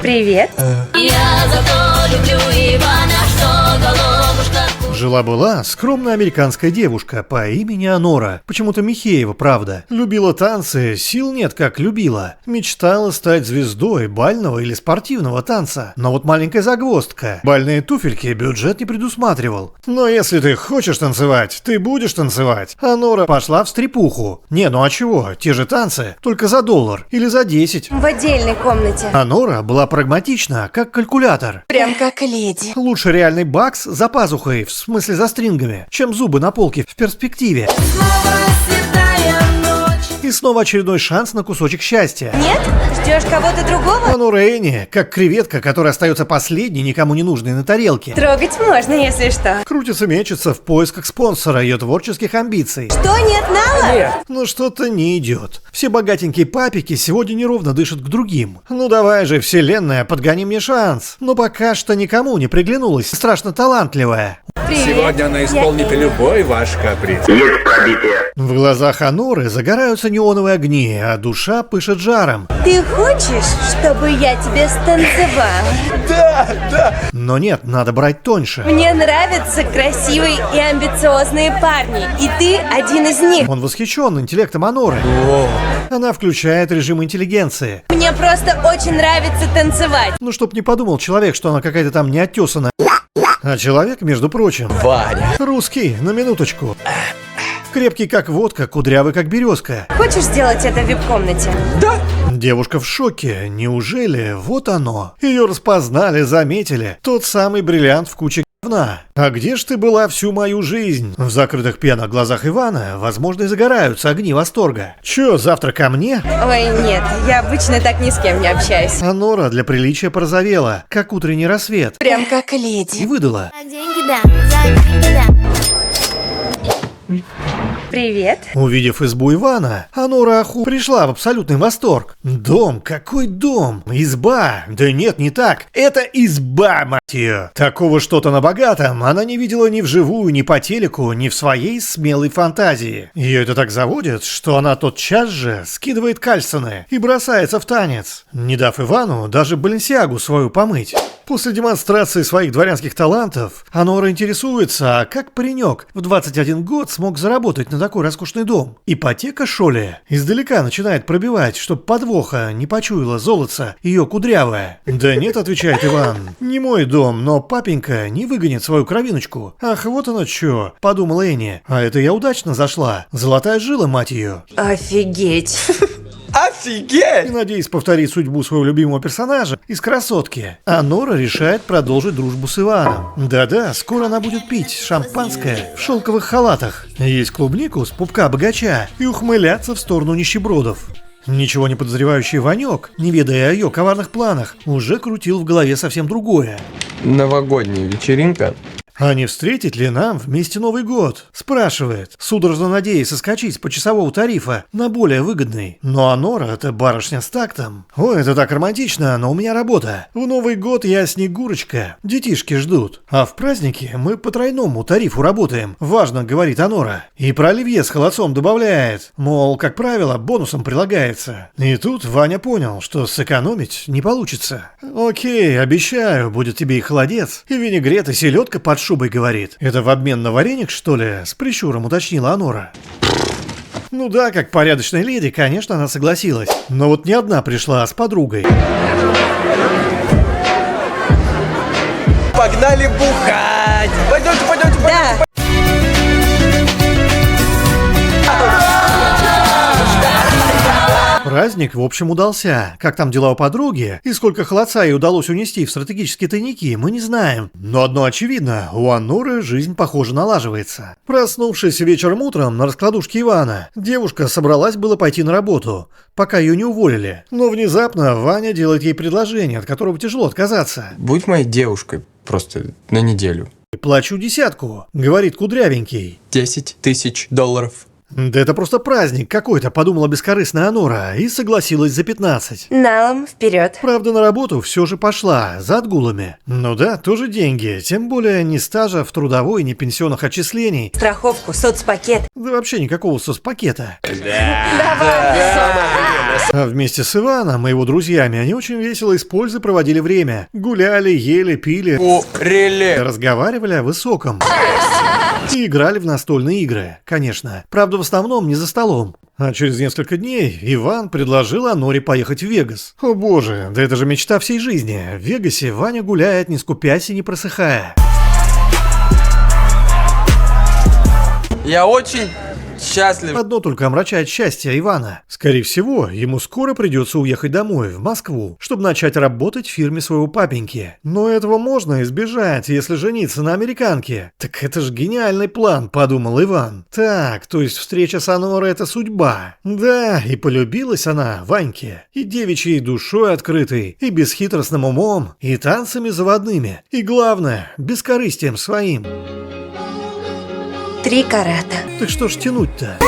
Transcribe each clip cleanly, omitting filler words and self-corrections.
Привет. Я зато люблю Ивана, что головушка. Жила-была скромная американская девушка по имени Анора. Почему-то Михеева, правда. Любила танцы, сил нет как любила. Мечтала стать звездой бального или спортивного танца. Но вот маленькая загвоздка. Бальные туфельки бюджет не предусматривал. Но если ты хочешь танцевать, ты будешь танцевать. Анора пошла в стрипуху. Не, ну а чего? Те же танцы, только за $1 или за 10. В отдельной комнате. Анора была прагматична, как калькулятор. Прям как леди. Лучше реальный бакс за пазухой, в смысле за стрингами, чем зубы на полке в перспективе. И снова очередной шанс на кусочек счастья. Нет? Ждешь кого-то другого? Анора Эни, как креветка, которая остается последней, никому не нужной на тарелке. Трогать можно, если что. Крутится-мечется в поисках спонсора ее творческих амбиций. Что, нет Нала? Но что-то не идет. Все богатенькие папики сегодня неровно дышат к другим. Ну давай же, вселенная, подгони мне шанс. Но пока что никому не приглянулась страшно талантливая. Привет. Сегодня она исполнит любой ваш каприз. В глазах Аноры загораются неоновые огни, а душа пышет жаром. Ты хочешь, чтобы я тебя станцевал? Но нет, надо брать тоньше. Мне нравятся красивые и амбициозные парни, и ты один из них. Он восхищен интеллектом Аноры. Она включает режим интеллигенции. Мне просто очень нравится танцевать. Ну, чтоб не подумал человек, что она какая-то там неотесанная. А человек, между прочим, Ваня. русский, на минуточку. Крепкий как водка, кудрявый как березка. Хочешь сделать это в вип-комнате? Девушка в шоке. Неужели вот оно? Ее распознали, заметили. Тот самый бриллиант в куче говна. А где ж ты была всю мою жизнь? В закрытых пьяных глазах Ивана, возможно, и загораются огни восторга. Че, завтра ко мне? Ой, нет, я обычно так ни с кем не общаюсь. Анора для приличия порозовела, как утренний рассвет. Прям как И леди. выдала. Деньги да, за деньги да. Привет. Увидев избу Ивана, Анора пришла в абсолютный восторг. Дом? Какой дом? Изба? Да нет, не так. Это изба, мать ее. Такого что-то на богатом она не видела ни вживую, ни по телеку, ни в своей смелой фантазии. Ее это так заводит, что она тотчас же скидывает кальсоны и бросается в танец, не дав Ивану даже Баленсиагу свою помыть. После демонстрации своих дворянских талантов Анора интересуется, а как паренек в 21 год смог заработать на такой роскошный дом? Ипотека, шо ли? Издалека начинает пробивать, чтоб подвоха не почуяла золотца ее кудрявая. Да нет, отвечает Иван, не мой дом, но папенька не выгонит свою кровиночку. Ах, вот оно чё, подумала Эни. А это я удачно зашла. Золотая жила, мать ее. Офигеть. И, Офигеть! надеясь повторить судьбу своего любимого персонажа из «Красотки», Анора решает продолжить дружбу с Иваном. Да-да, скоро она будет пить шампанское в шелковых халатах, есть клубнику с пупка богача и ухмыляться в сторону нищебродов. Ничего не подозревающий Ванек, не ведая о ее коварных планах, уже крутил в голове совсем другое. Новогодняя вечеринка. А не встретить ли нам вместе Новый год? Спрашивает, судорожно надеясь соскочить с почасового тарифа на более выгодный. Но Анора — это барышня с тактом. Ой, это так романтично, но у меня работа. В Новый год я Снегурочка, детишки ждут. А в праздники мы по тройному тарифу работаем. Важно, говорит Анора. И про оливье с холодцом добавляет. Мол, как правило, бонусом прилагается. И тут Ваня понял, что сэкономить не получится. Окей, обещаю, будет тебе и холодец, и винегрет, и селедка под шубой, говорит. Это в обмен на вареник, что ли? С прищуром уточнила Анора. Ну да, как порядочная леди, конечно, она согласилась. Но вот не одна пришла, а с подругой. Погнали бухать! Пойдемте. Да. Праздник, в общем, удался. Как там дела у подруги и сколько холодца ей удалось унести в стратегические тайники, мы не знаем. Но одно очевидно, у Аноры жизнь, похоже, налаживается. Проснувшись вечером утром на раскладушке Ивана, девушка собралась было пойти на работу, пока ее не уволили. Но внезапно Ваня делает ей предложение, от которого тяжело отказаться. Будь моей девушкой просто на неделю. «Плачу 10, говорит кудрявенький. 10 000 долларов. Да это просто праздник какой-то, подумала бескорыстная Анора и согласилась за 15. Налом вперед. Правда, на работу все же пошла, за отгулами. Ну да, тоже деньги, тем более ни стажа в трудовой, ни пенсионных отчислений. Страховку, соцпакет. Да вообще никакого соцпакета. А вместе с Иваном и его друзьями они очень весело и с пользой проводили время. Гуляли, ели, пили, Курили. разговаривали о высоком. И играли в настольные игры, конечно. Правда, в основном не за столом. А через несколько дней Иван предложил Аноре поехать в Вегас. О боже, да это же мечта всей жизни. В Вегасе Ваня гуляет, не скупясь и не просыхая. Я очень счастлив. Одно только омрачает счастье Ивана. Скорее всего, ему скоро придется уехать домой, в Москву, чтобы начать работать в фирме своего папеньки. Но этого можно избежать, если жениться на американке. Так это же гениальный план, подумал Иван. Так, то есть встреча с Анорой — это судьба. Да, и полюбилась она Ваньке. И девичьей душой открытой, и бесхитростным умом, и танцами заводными. И главное, бескорыстием своим. 3 карата. Так что ж тянуть-то?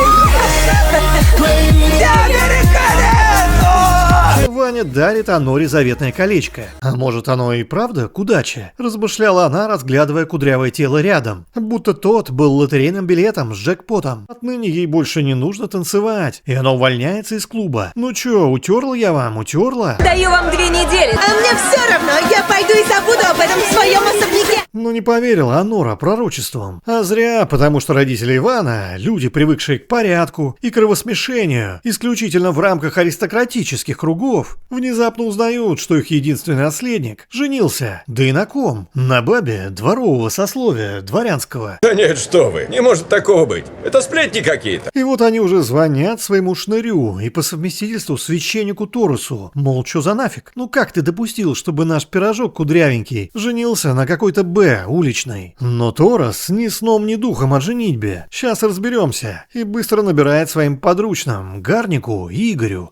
Ваня дарит Аноре заветное колечко. А может, оно и правда к удаче? Размышляла она, разглядывая кудрявое тело рядом. Будто тот был лотерейным билетом с джекпотом. Отныне ей больше не нужно танцевать, и она увольняется из клуба. Ну чё, утерла я вам, утерла? Даю вам 2 недели. А мне все равно, я пойду и забуду об этом в своем особняке. Но не поверила Анора пророчествам. А зря, потому что родители Ивана, люди, привыкшие к порядку и кровосмешению, исключительно в рамках аристократических кругов, внезапно узнают, что их единственный наследник женился. Да и на ком? На бабе дворового сословия, дворянского. Да нет, что вы, не может такого быть. Это сплетни какие-то. И вот они уже звонят своему шнырю и по совместительству священнику Торусу. Мол, чё за нафиг? Ну как ты допустил, чтобы наш пирожок кудрявенький женился на какой-то уличной? Но Торос ни сном, ни духом о женитьбе. Сейчас разберемся. И быстро набирает своим подручным, Гарнику и Игорю.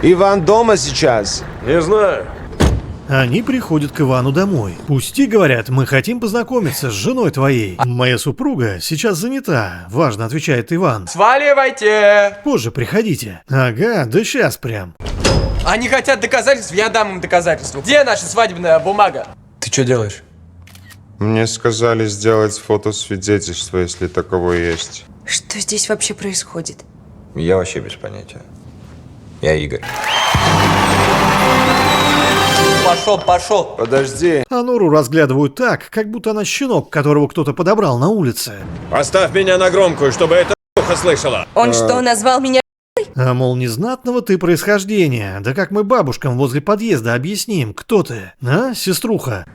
Иван дома сейчас? Не знаю. Они приходят к Ивану домой. Пусти, говорят, мы хотим познакомиться с женой твоей. Моя супруга сейчас занята, важно, отвечает Иван. Сваливайте. Позже приходите. Ага, да сейчас прям. Они хотят доказательств, я дам им доказательства. Где наша свадебная бумага? Ты что делаешь? Мне сказали сделать фотосвидетельство, если таковое есть. Что здесь вообще происходит? Я вообще без понятия. Я Игорь. Пошел. Подожди. Анору разглядывают так, как будто она щенок, которого кто-то подобрал на улице. Поставь меня на громкую, чтобы это ухо слышала. Он что, назвал меня? А мол, незнатного ты происхождения. Да как мы бабушкам возле подъезда объясним, кто ты? А, сеструха?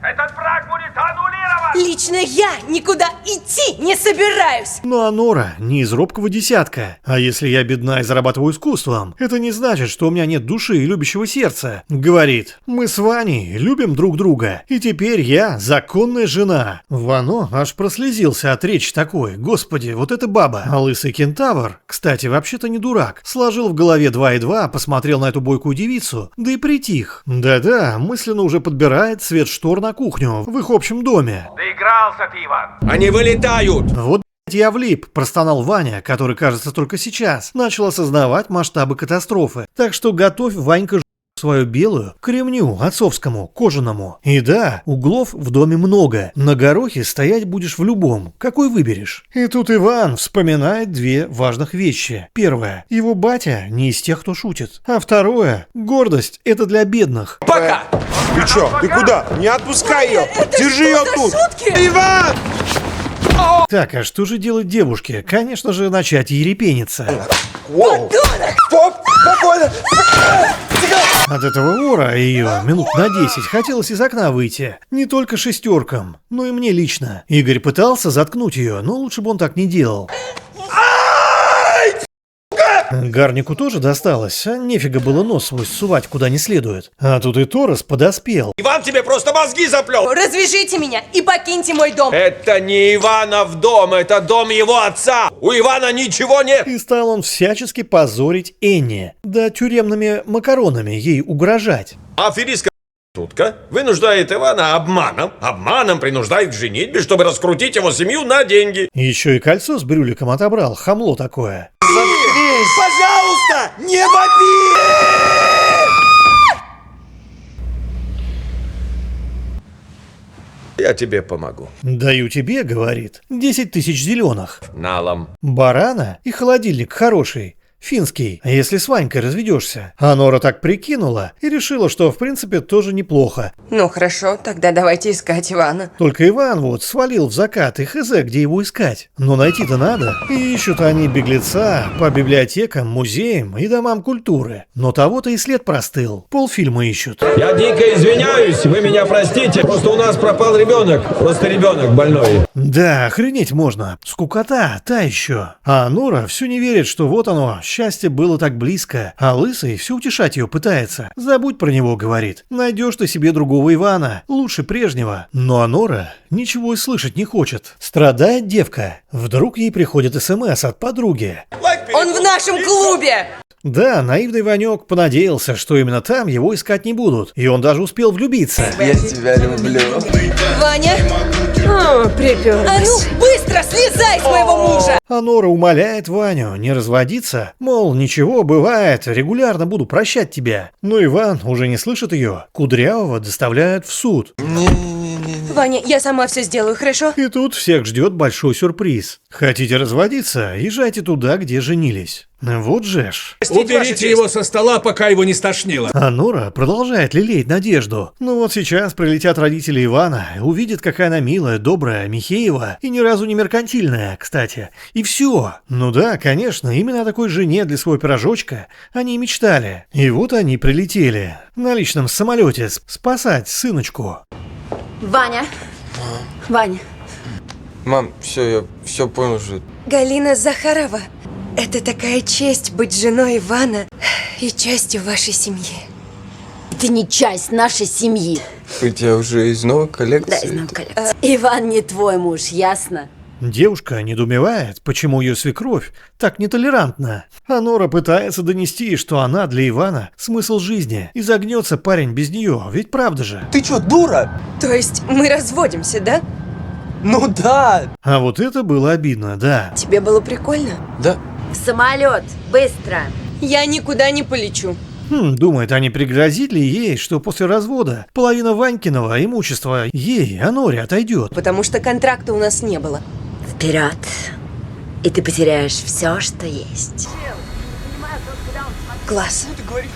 Лично я никуда идти не собираюсь. Но Анора не из робкого десятка. А если я бедна и зарабатываю искусством, это не значит, что у меня нет души и любящего сердца. Говорит, мы с Ваней любим друг друга, и теперь я законная жена. Вано аж прослезился от речи такой. Господи, вот это баба. А лысый кентавр, кстати, вообще-то не дурак, сложил в голове 2 и 2, посмотрел на эту бойкую девицу, да притих. Да-да, мысленно уже подбирает цвет штор на кухню в их общем доме. Доигрался ты, Иван. Они вылетают. Вот я влип, простонал Ваня, который, кажется, только сейчас начал осознавать масштабы катастрофы. Так что готовь, Ванька, свою белую к ремню отцовскому, кожаному. И да, углов в доме много. На горохе стоять будешь в любом, какой выберешь. И тут Иван вспоминает 2 важных вещи. Первое, его батя не из тех, кто шутит. А второе, гордость — это для бедных. Пока. Ты чё? Ты куда? Не отпускай ее! Держи ее тут! Иван! Так, а что же делать девушке? Конечно же, начать ерепениться. От этого ора ее минут на 10 хотелось из окна выйти. Не только шестеркам, но и мне лично. Игорь пытался заткнуть ее, но лучше бы он так не делал. Гарнику тоже досталось, а нефига было нос свой сувать куда не следует. А тут и Торос подоспел. Иван тебе просто мозги заплел. Развяжите меня и покиньте мой дом. Это не Иванов дом, это дом его отца. У Ивана ничего нет. И стал он всячески позорить Энни, да тюремными макаронами ей угрожать. Аферистка Тутка вынуждает Ивана обманом принуждает к женитьбе, чтобы раскрутить его семью на деньги. Еще и кольцо с брюликом отобрал, хамло такое. Пожалуйста, не вопи! Я тебе помогу. Даю тебе, говорит, 10 тысяч зеленых. Налом. Барана и холодильник хороший. Финский, если с Ванькой разведешься. А Нора так прикинула и решила, что в принципе тоже неплохо. Ну хорошо, тогда давайте искать Ивана. Только Иван вот свалил в закат и хз, где его искать. Но найти-то надо. И ищут они беглеца по библиотекам, музеям и домам культуры. Но того-то и след простыл. Полфильма ищут. Я дико извиняюсь, вы меня простите. Просто у нас пропал ребенок. Просто ребенок больной. Да, охренеть можно. Скукота, та еще. А Нора все не верит, что вот оно, счастье было так близко. А Лысый все утешать ее пытается. Забудь про него, говорит. Найдешь ты себе другого Ивана, лучше прежнего. Но Нора ничего и слышать не хочет. Страдает девка. Вдруг ей приходит СМС от подруги. Он в нашем клубе! Да, наивный Ванек понадеялся, что именно там его искать не будут. И он даже успел влюбиться. Я тебя люблю. Ваня? Припёрлась. А ну, быстро слезай с моего мужа! А Нора умоляет Ваню не разводиться. Мол, ничего, бывает, регулярно буду прощать тебя. Но Иван уже не слышит ее. Кудрявого доставляют в суд. Ваня, я сама все сделаю, хорошо? И тут всех ждет большой сюрприз. Хотите разводиться? Езжайте туда, где женились. Вот же ж. Уберите его со стола, пока его не стошнило. А Нора продолжает лелеять надежду. Ну вот сейчас прилетят родители Ивана, увидят, какая она милая, добрая, Михеева, и ни разу не меркантильная, кстати. И все. Ну да, конечно, именно о такой жене для своего пирожочка они и мечтали. И вот они прилетели на личном самолете спасать сыночку. Ваня. Ваня. Мам, все, я все понял уже. Галина Захарова, это такая честь быть женой Ивана и частью вашей семьи. Ты не часть нашей семьи. У тебя уже из новой коллекции? Да, из новой коллекции. Иван не твой муж, ясно? Девушка недоумевает, почему ее свекровь так нетолерантна. А Нора пытается донести, что она для Ивана смысл жизни. И загнется парень без нее, ведь правда же? Ты что, дура? То есть мы разводимся, да? Ну да. А вот это было обидно, да. Тебе было прикольно? Да. В самолет, быстро. Я никуда не полечу. Думает, а не пригрозит ли ей, что после развода половина Ванькиного имущества ей, а Норе, отойдет? Потому что контракта у нас не было. Вперед. И ты потеряешь все, что есть. Класс.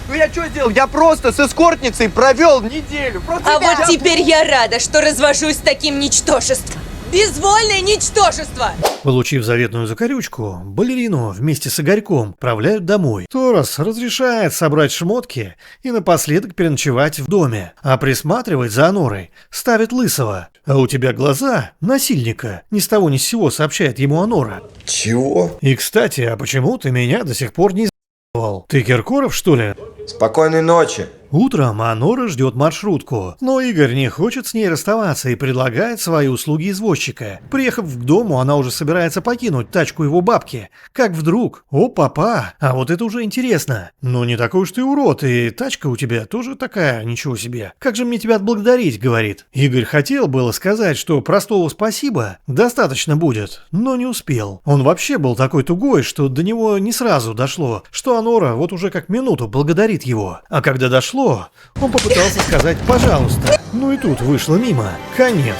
Ну я что сделал? Я просто с эскортницей провел неделю. Просто А вот теперь я рада, что развожусь с таким ничтожеством. Безвольное ничтожество! Получив заветную закорючку, балерину вместе с Игорьком отправляют домой. Торос разрешает собрать шмотки и напоследок переночевать в доме. А присматривать за Анорой ставит Лысого. А у тебя глаза насильника. Ни с того ни с сего сообщает ему Анора. Чего? И кстати, а почему ты меня до сих пор не з***вал? Ты Киркоров, что ли? Спокойной ночи. Утром Анора ждет маршрутку, но Игорь не хочет с ней расставаться и предлагает свои услуги извозчика. Приехав к дому, она уже собирается покинуть тачку его бабки. Как вдруг, о, папа, а вот это уже интересно. Ну не такой уж ты урод, и тачка у тебя тоже такая, ничего себе. Как же мне тебя отблагодарить, говорит. Игорь хотел было сказать, что простого спасибо достаточно будет, но не успел. Он вообще был такой тугой, что до него не сразу дошло, что Анора вот уже как минуту благодарит его. А когда дошло, он попытался сказать «пожалуйста». Ну и тут вышло мимо. Конец.